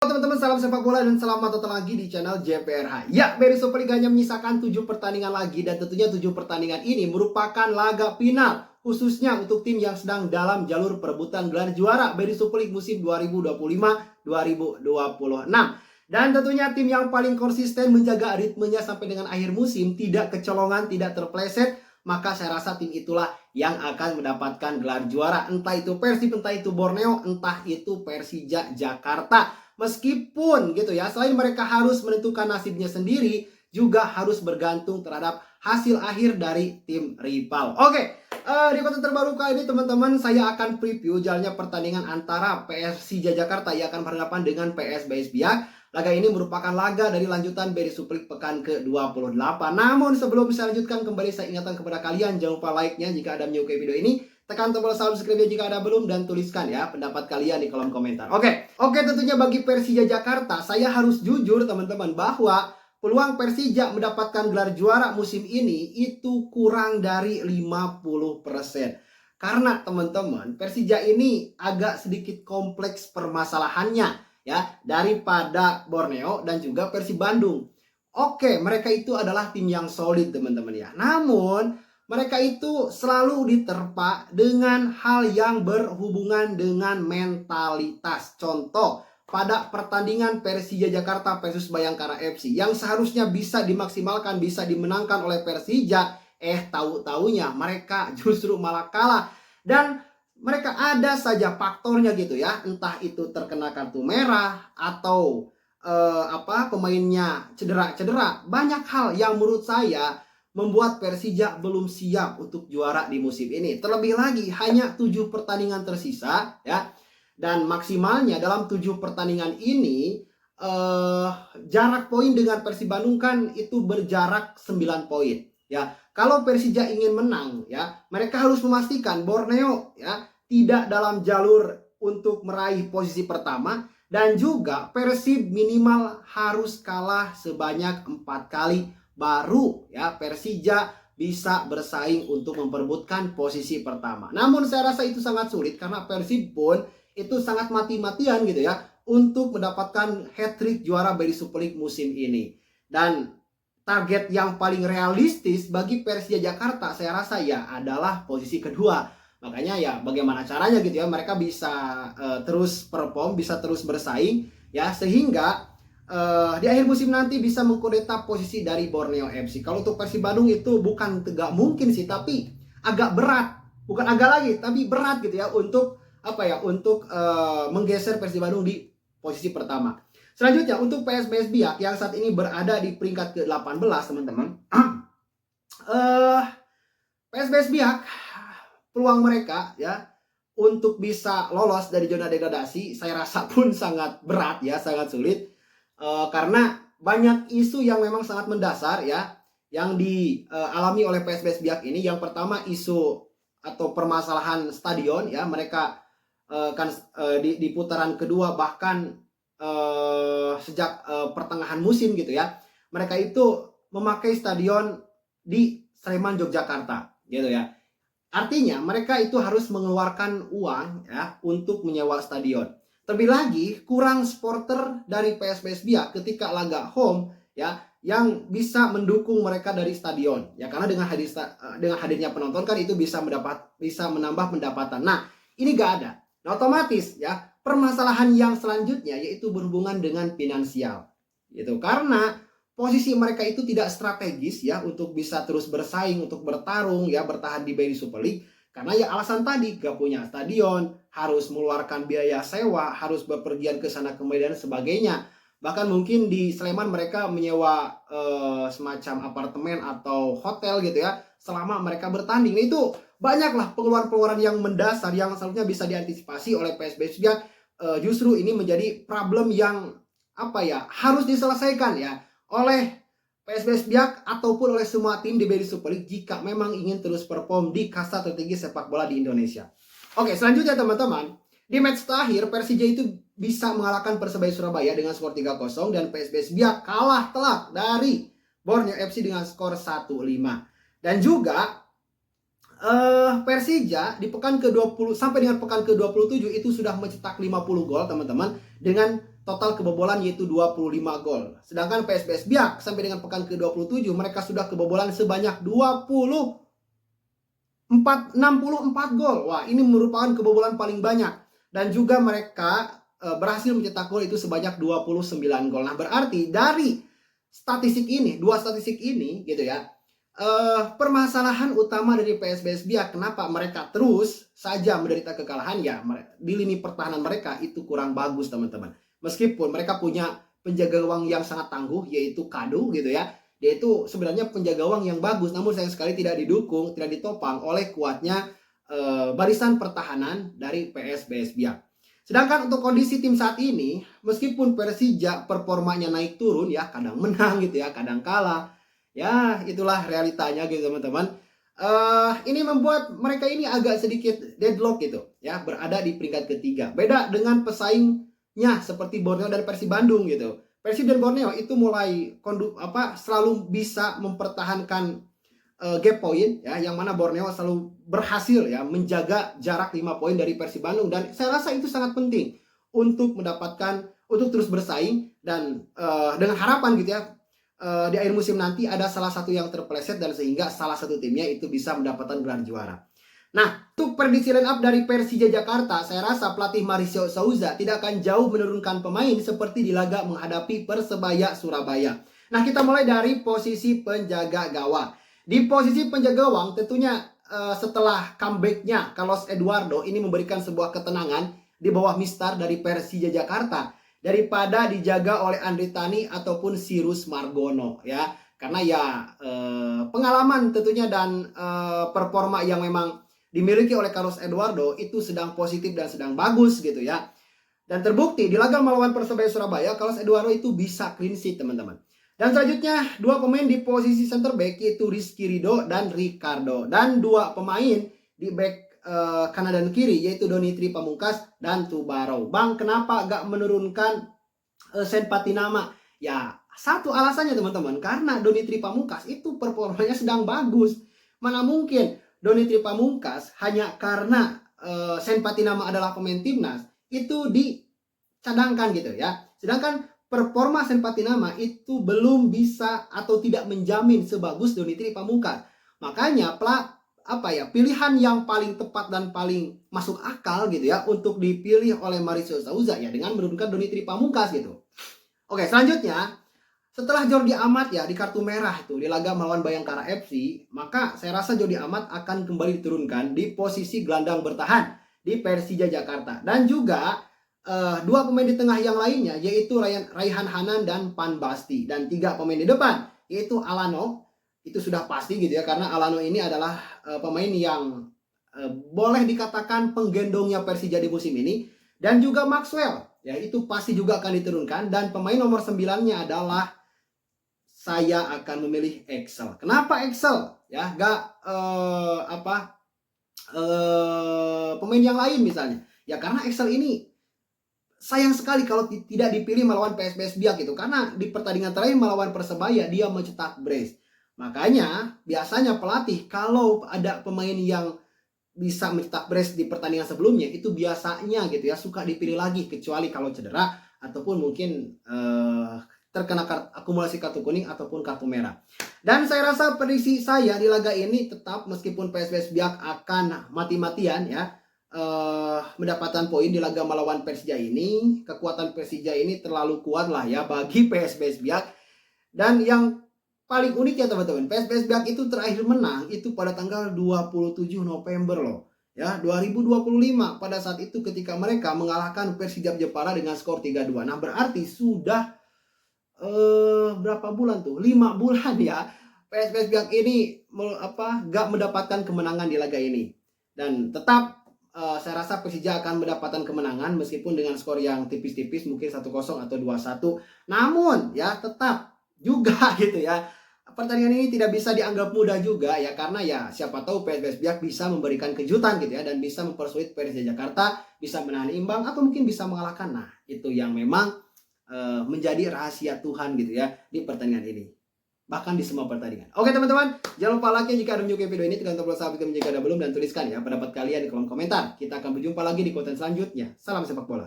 Teman-teman, salam sepak bola dan selamat datang lagi di channel JPRH. Ya, Beri Superliga hanya menyisakan 7 pertandingan lagi dan tentunya 7 pertandingan ini merupakan laga final khususnya untuk tim yang sedang dalam jalur perebutan gelar juara Beri Super League musim 2025-2026. Dan tentunya tim yang paling konsisten menjaga ritmenya sampai dengan akhir musim, tidak kecolongan, tidak terpleset, maka saya rasa tim itulah yang akan mendapatkan gelar juara. Entah itu Persib, entah itu Borneo, entah itu Persija Jakarta. Meskipun gitu ya, selain mereka harus menentukan nasibnya sendiri, juga harus bergantung terhadap hasil akhir dari tim rival. Oke, di konten terbaru kali ini teman-teman, saya akan preview jalannya pertandingan antara Persija Jakarta yang akan berhadapan dengan PSBS Biak. Laga ini merupakan laga dari lanjutan Beri Super League pekan ke-28. Namun sebelum saya lanjutkan, kembali saya ingatkan kepada kalian, jangan lupa like-nya jika Anda menyukai video ini. Tekan tombol subscribe jika ada belum dan tuliskan ya pendapat kalian di kolom komentar. Oke, tentunya bagi Persija Jakarta, saya harus jujur teman-teman bahwa peluang Persija mendapatkan gelar juara musim ini itu kurang dari 50%. Karena teman-teman, Persija ini agak sedikit kompleks permasalahannya ya daripada Borneo dan juga Persib Bandung. Oke, mereka itu adalah tim yang solid teman-teman ya. Namun mereka itu selalu diterpa dengan hal yang berhubungan dengan mentalitas. Contoh, pada pertandingan Persija Jakarta versus Bayangkara FC yang seharusnya bisa dimaksimalkan, bisa dimenangkan oleh Persija, tahu-taunya mereka justru malah kalah. Dan mereka ada saja faktornya gitu ya, entah itu terkena kartu merah atau pemainnya cedera. Banyak hal yang menurut saya membuat Persija belum siap untuk juara di musim ini. Terlebih lagi hanya 7 pertandingan tersisa ya. Dan maksimalnya dalam 7 pertandingan ini jarak poin dengan Persib Bandung kan itu berjarak 9 poin ya. Kalau Persija ingin menang ya, mereka harus memastikan Borneo ya tidak dalam jalur untuk meraih posisi pertama, dan juga Persib minimal harus kalah sebanyak 4 kali baru ya Persija bisa bersaing untuk memperebutkan posisi pertama. Namun saya rasa itu sangat sulit karena Persib pun itu sangat mati-matian gitu ya untuk mendapatkan hat-trick juara Beri Super League musim ini. Dan target yang paling realistis bagi Persija Jakarta saya rasa ya adalah posisi kedua. Makanya ya bagaimana caranya gitu ya mereka bisa terus perform, bisa terus bersaing ya sehingga di akhir musim nanti bisa mengkudeta posisi dari Borneo FC. Kalau untuk Persib Bandung itu bukan tidak mungkin sih, tapi agak berat. Bukan agak lagi, tapi berat gitu ya untuk untuk menggeser Persib Bandung di posisi pertama. Selanjutnya untuk PSBS Biak yang saat ini berada di peringkat ke-18 teman-teman. PSBS Biak peluang mereka ya untuk bisa lolos dari zona degradasi saya rasa pun sangat berat ya, sangat sulit. Karena banyak isu yang memang sangat mendasar ya yang dialami oleh PSBS Biak ini. Yang pertama isu atau permasalahan stadion ya, mereka di putaran kedua bahkan sejak pertengahan musim gitu ya, mereka itu memakai stadion di Sleman Yogyakarta gitu ya. Artinya mereka itu harus mengeluarkan uang ya untuk menyewa stadion. Terlebih lagi kurang supporter dari PSBS Biak ketika laga home ya yang bisa mendukung mereka dari stadion ya, karena dengan hadirnya penonton kan itu bisa menambah pendapatan. Nah, ini gak ada. Nah, otomatis ya permasalahan yang selanjutnya yaitu berhubungan dengan finansial gitu, karena posisi mereka itu tidak strategis ya untuk bisa terus bersaing, untuk bertarung ya bertahan di Beri Super League. Karena ya alasan tadi, gak punya stadion, harus mengeluarkan biaya sewa, harus bepergian ke sana kemari dan sebagainya. Bahkan mungkin di Sleman mereka menyewa semacam apartemen atau hotel gitu ya selama mereka bertanding. Nah, itu banyaklah pengeluaran-pengeluaran yang mendasar yang seharusnya bisa diantisipasi oleh PSBS Biak. Justru ini menjadi problem yang harus diselesaikan ya oleh PSBS Biak ataupun oleh semua tim di Beri Super League jika memang ingin terus perform di kasta tertinggi sepak bola di Indonesia. Oke, selanjutnya teman-teman, di match terakhir Persija itu bisa mengalahkan Persebaya Surabaya dengan skor 3-0 dan PSBS Biak kalah telak dari Borneo FC dengan skor 1-5. Dan juga Persija di pekan ke-20 sampai dengan pekan ke-27 itu sudah mencetak 50 gol teman-teman dengan total kebobolan yaitu 25 gol. Sedangkan PSBS Biak sampai dengan pekan ke-27 mereka sudah kebobolan sebanyak 64 gol. Wah, ini merupakan kebobolan paling banyak. Dan juga mereka berhasil mencetak gol itu sebanyak 29 gol. Nah, berarti dari statistik ini, dua statistik ini gitu ya. Permasalahan utama dari PSBS Biak kenapa mereka terus saja menderita kekalahan ya, di lini pertahanan mereka itu kurang bagus, teman-teman. Meskipun mereka punya penjaga gawang yang sangat tangguh yaitu Kadu gitu ya. Dia itu sebenarnya penjaga gawang yang bagus, namun sayang sekali tidak didukung, tidak ditopang oleh kuatnya barisan pertahanan dari PSBS Biak. Sedangkan untuk kondisi tim saat ini, meskipun Persija performanya naik turun ya, kadang menang gitu ya, kadang kalah. Ya, itulah realitanya gitu teman-teman. Ini membuat mereka ini agak sedikit deadlock gitu ya, berada di peringkat ketiga. Beda dengan pesaingnya seperti Borneo dan Persib Bandung gitu. Persib dan Borneo itu mulai selalu bisa mempertahankan gap point ya, yang mana Borneo selalu berhasil ya menjaga jarak 5 poin dari Persib Bandung, dan saya rasa itu sangat penting untuk terus bersaing dan dengan harapan gitu ya di akhir musim nanti ada salah satu yang terpeleset dan sehingga salah satu timnya itu bisa mendapatkan gelar juara. Nah, untuk prediksi line up dari Persija Jakarta, saya rasa pelatih Mauricio Souza tidak akan jauh menurunkan pemain seperti di laga menghadapi Persebaya Surabaya. Nah, kita mulai dari posisi penjaga gawang. Di posisi penjaga gawang tentunya setelah comeback-nya Carlos Eduardo ini memberikan sebuah ketenangan di bawah mistar dari Persija Jakarta daripada dijaga oleh Andri Tani ataupun Sirus Margono ya, karena ya pengalaman tentunya dan performa yang memang dimiliki oleh Carlos Eduardo itu sedang positif dan sedang bagus gitu ya. Dan terbukti di laga melawan Persebaya Surabaya Carlos Eduardo itu bisa clean sheet, teman-teman. Dan selanjutnya dua pemain di posisi center back yaitu Rizky Ridho dan Ricardo, dan dua pemain di back kanan dan kiri yaitu Donitri Pamungkas dan Tubarau. Bang, kenapa gak menurunkan Sen Patinama? Ya, satu alasannya teman-teman, karena Donitri Pamungkas itu performanya sedang bagus. Mana mungkin Donitri Pamungkas hanya karena Sen Patinama adalah pemain timnas itu dicadangkan gitu ya. Sedangkan performa Sen Patinama itu belum bisa atau tidak menjamin sebagus Donitri Pamungkas. Makanya pilihan yang paling tepat dan paling masuk akal gitu ya untuk dipilih oleh Mauricio Souza ya dengan menurunkan Donitri Pamungkas gitu. Oke, selanjutnya setelah Jordi Amat ya di kartu merah itu di laga melawan Bayangkara FC, maka saya rasa Jordi Amat akan kembali diturunkan di posisi gelandang bertahan di Persija Jakarta. Dan juga dua pemain di tengah yang lainnya yaitu Raihan Hanan dan Pan Basti, dan tiga pemain di depan yaitu Alano. Itu sudah pasti gitu ya, karena Alano ini adalah pemain yang boleh dikatakan penggendongnya Persija di musim ini. Dan juga Maxwell ya, itu pasti juga akan diturunkan. Dan pemain nomor 9-nya adalah saya akan memilih Excel. Kenapa Excel? Ya, pemain yang lain misalnya. Ya karena Excel ini sayang sekali kalau tidak dipilih melawan PSBS Biak gitu, karena di pertandingan terakhir melawan Persebaya dia mencetak brace. Makanya biasanya pelatih kalau ada pemain yang bisa mencetak brace di pertandingan sebelumnya itu biasanya gitu ya suka dipilih lagi, kecuali kalau cedera ataupun mungkin terkena akumulasi kartu kuning ataupun kartu merah. Dan saya rasa prediksi saya di laga ini tetap, meskipun PSBS Biak akan mati-matian ya mendapatkan poin di laga melawan Persija ini, kekuatan Persija ini terlalu kuat lah ya bagi PSBS Biak. Dan yang paling unik ya teman-teman, PSBS Biak itu terakhir menang itu pada tanggal 27 November loh ya 2025, pada saat itu ketika mereka mengalahkan Persijap Jepara dengan skor 3-2. Nah, berarti sudah berapa bulan tuh? 5 bulan ya PSBS Biak ini gak mendapatkan kemenangan di laga ini. Dan tetap saya rasa Persija akan mendapatkan kemenangan meskipun dengan skor yang tipis-tipis, mungkin 1-0 atau 2-1. Namun ya tetap juga gitu ya, pertandingan ini tidak bisa dianggap mudah juga ya, karena ya siapa tahu PSBS Biak bisa memberikan kejutan gitu ya, dan bisa mempersulit Persija Jakarta bisa menahan imbang atau mungkin bisa mengalahkan. Nah, itu yang memang menjadi rahasia Tuhan gitu ya di pertandingan ini, bahkan di semua pertandingan. Oke teman-teman, jangan lupa like jika Anda menyukai video ini, tekan tombol subscribe jika Anda belum, dan tuliskan ya pendapat kalian di kolom komentar. Kita akan berjumpa lagi di konten selanjutnya. Salam sepak bola.